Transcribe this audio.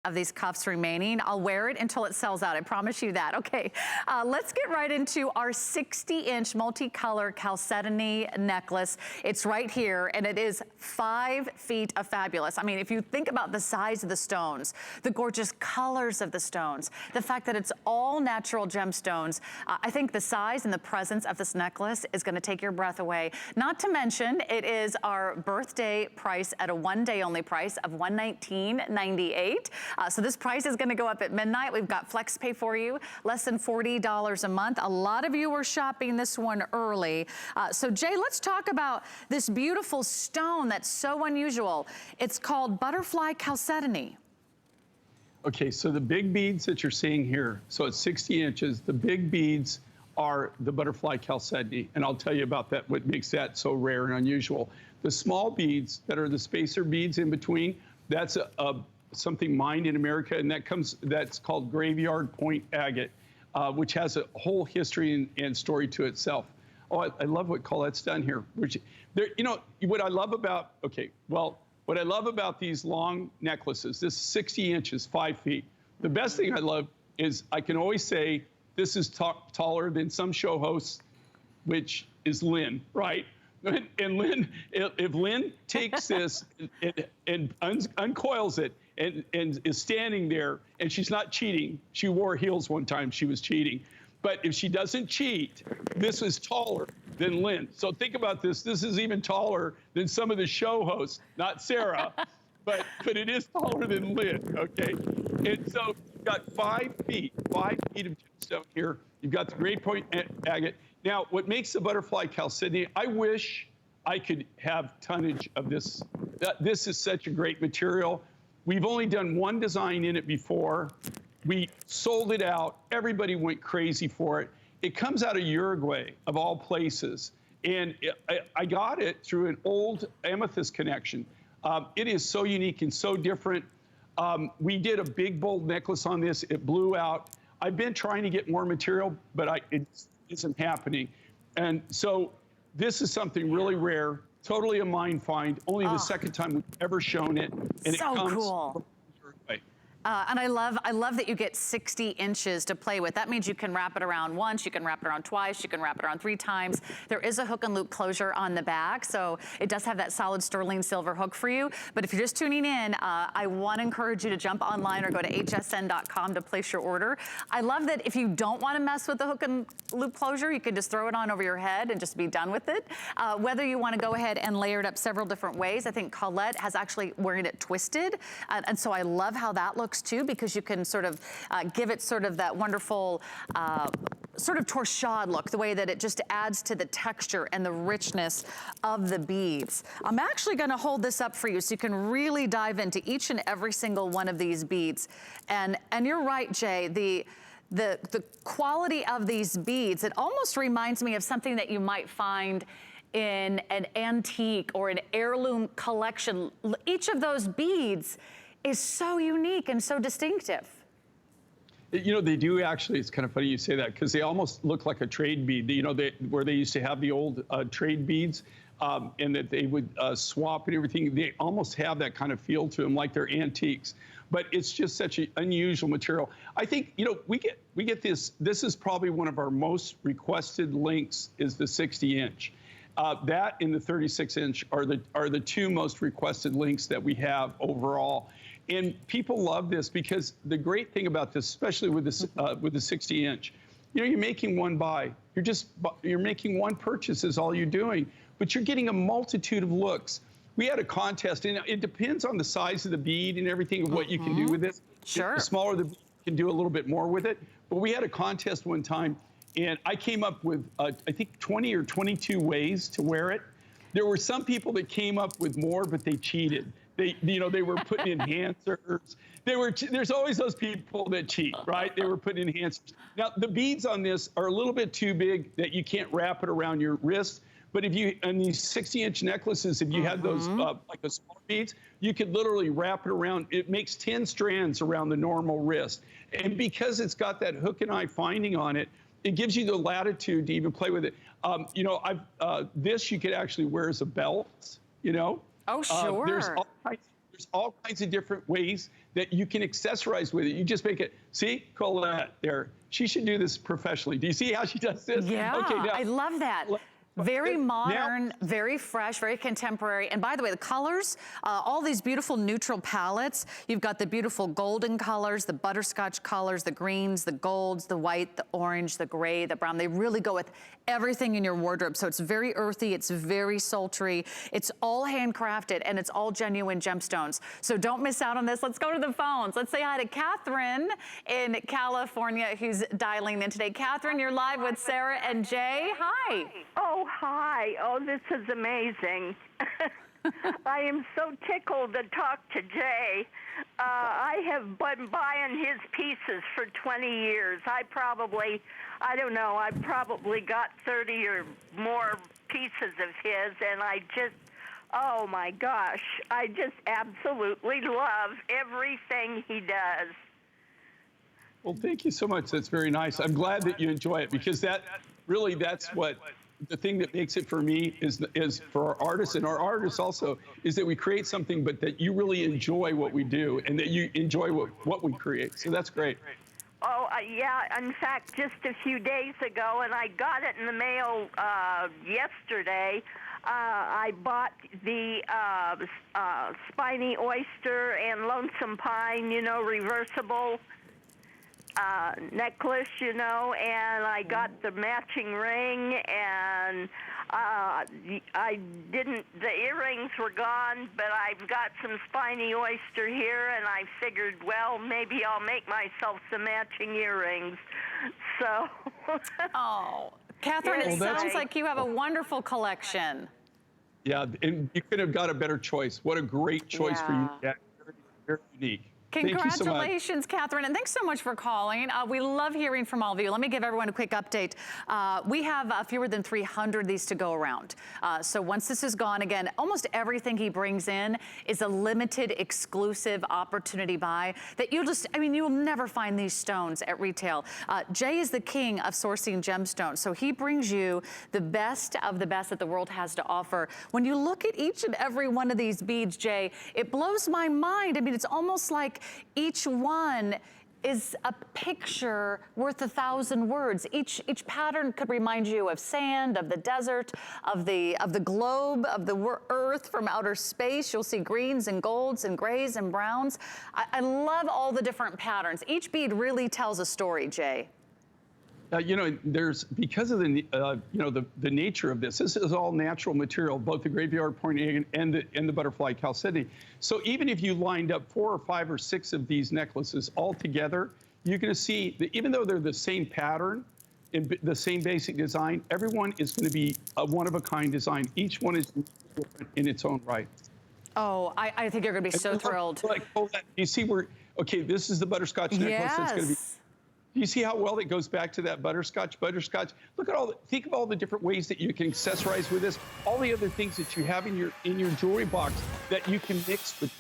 of these cuffs remaining. I'll wear it until it sells out. I promise you that. Okay, let's get right into our 60-inch multicolor chalcedony necklace. It's right here, and it is 5 feet of fabulous. I mean, if you think about the size of the stones, the gorgeous colors of the stones, the fact that it's all natural gemstones, I think the size and the presence of this necklace is going to take your breath away. Not to mention, it is our birthday price at a one-day only price of $119.98. So this price is gonna go up at midnight. We've got flex pay for you, less than $40 a month. A lot of you were shopping this one early. So Jay, let's talk about this beautiful stone that's so unusual. It's called butterfly chalcedony. Okay, so the big beads that you're seeing here, so it's 60 inches, the big beads are the butterfly chalcedony, and I'll tell you about that, what makes that so rare and unusual. The small beads that are the spacer beads in between, that's something mined in America, and that's called graveyard point agate, which has a whole history and story to itself. Oh, I love what Colette's done here. You know, what I love about, what I love about these long necklaces, this is 60 inches, 5 feet. The best thing I love is I can always say, this is taller than some show hosts, which is Lynn, right? And Lynn, if Lynn takes this and uncoils it and is standing there, and she's not cheating, she wore heels one time, she was cheating. But if she doesn't cheat, this is taller than Lynn. So think about this. This is even taller than some of the show hosts, not Sarah, but it is taller than Lynn, okay? And so you've got 5 feet of gemstone here. You've got the great point agate. Now, what makes the butterfly chalcedony, I wish I could have tonnage of this. This is such a great material. We've only done one design in it before. We sold it out. Everybody went crazy for it. It comes out of Uruguay, of all places. And I got it through an old amethyst connection. It is so unique and so different. We did a big, bold necklace on this. It blew out. I've been trying to get more material, but it isn't happening. And so this is something really rare, totally a mine find, only the second time we've ever shown it. And so it comes cool. from Uruguay. And I love that you get 60 inches to play with. That means you can wrap it around once, you can wrap it around twice, you can wrap it around 3 times. There is a hook and loop closure on the back, so it does have that solid sterling silver hook for you. But if you're just tuning in, I want to encourage you to jump online or go to hsn.com to place your order. I love that if you don't want to mess with the hook and loop closure, you can just throw it on over your head and just be done with it. Whether you want to go ahead and layer it up several different ways, I think Colette has actually wearing it twisted, and so I love how that looks too, because you can sort of give it sort of that wonderful sort of torchade look, the way that it just adds to the texture and the richness of the beads. I'm actually gonna hold this up for you so you can really dive into each and every single one of these beads. And you're right, Jay, the quality of these beads, it almost reminds me of something that you might find in an antique or an heirloom collection. Each of those beads is so unique and so distinctive. You know, they do actually, it's kind of funny you say that, because they almost look like a trade bead, you know, where they used to have the old trade beads, and that they would swap and everything. They almost have that kind of feel to them, like they're antiques. But it's just such an unusual material. I think, you know, we get this is probably one of our most requested links, is the 60-inch. That and the 36-inch are the 2 most requested links that we have overall. And people love this because the great thing about this, especially with this with the 60-inch, you know, you're making one buy. You're making one purchase is all you're doing, but you're getting a multitude of looks. We had a contest, and it depends on the size of the bead and everything of what you can do with it. Sure. The smaller the bead, you can do a little bit more with it. But we had a contest one time, and I came up with, I think, 20 or 22 ways to wear it. There were some people that came up with more, but they cheated. They were putting enhancers. There's always those people that cheat, right? They were putting enhancers. Now, the beads on this are a little bit too big that you can't wrap it around your wrist. But if you, on these 60-inch necklaces, if you had those, like the small beads, you could literally wrap it around. It makes 10 strands around the normal wrist. And because it's got that hook and eye finding on it, it gives you the latitude to even play with it. You know, this you could actually wear as a belt, you know. Oh, sure. There's there's all kinds of different ways that you can accessorize with it. You just make it, see, Colette there. She should do this professionally. Do you see how she does this? Yeah, okay, now, I love that. Very modern, very fresh, very contemporary. And by the way, the colors, all these beautiful neutral palettes. You've got the beautiful golden colors, the butterscotch colors, the greens, the golds, the white, the orange, the gray, the brown. They really go with everything in your wardrobe. So it's very earthy, it's very sultry. It's all handcrafted and it's all genuine gemstones. So don't miss out on this. Let's go to the phones. Let's say hi to Catherine in California who's dialing in today. Catherine, you're live with Sarah and Jay. Hi. Oh, hi. Oh, this is amazing. I am so tickled to talk to Jay. I have been buying his pieces for 20 years. I probably got 30 or more pieces of his, and I just, oh my gosh, I just absolutely love everything he does. Well, thank you so much. That's very nice. I'm glad that you enjoy it, because that's what the thing that makes it for me is for our artists, and our artists also, is that we create something, but that you really enjoy what we do and that you enjoy what we create. So that's great. Oh, yeah. In fact, just a few days ago, and I got it in the mail yesterday, I bought the spiny oyster and lonesome pine, you know, reversible necklace, you know, and I got the matching ring, and the earrings were gone, but I've got some spiny oyster here, and I figured, well, maybe I'll make myself some matching earrings. So. Oh, Catherine, it sounds like you have a wonderful collection. Yeah, and you could have got a better choice. What a great choice for you. Yeah, very, very unique. Congratulations, Catherine, and thanks so much for calling. We love hearing from all of you. Let me give everyone a quick update. We have fewer than 300 of these to go around. So once this is gone, again, almost everything he brings in is a limited, exclusive opportunity buy that you'll never find these stones at retail. Jay is the king of sourcing gemstones, so he brings you the best of the best that the world has to offer. When you look at each and every one of these beads, Jay, it blows my mind. I mean, it's almost like each one is a picture worth 1,000 words. Each pattern could remind you of sand, of the desert, of the globe, of the earth from outer space. You'll see greens and golds and grays and browns. I love all the different patterns. Each bead really tells a story, Jay. You know, because of the nature of this is all natural material, both the graveyard point egg and the butterfly chalcedony. So even if you lined up 4 or 5 or 6 of these necklaces all together, you're going to see that even though they're the same pattern, in the same basic design, everyone is going to be a one-of-a-kind design. Each one is different in its own right. Oh, I think you're going to be so thrilled. You see okay, this is the butterscotch necklace. Yes. That's going to be. Do you see how well it goes back to that butterscotch? Look at think of all the different ways that you can accessorize with this. All the other things that you have in your jewelry box that you can mix with.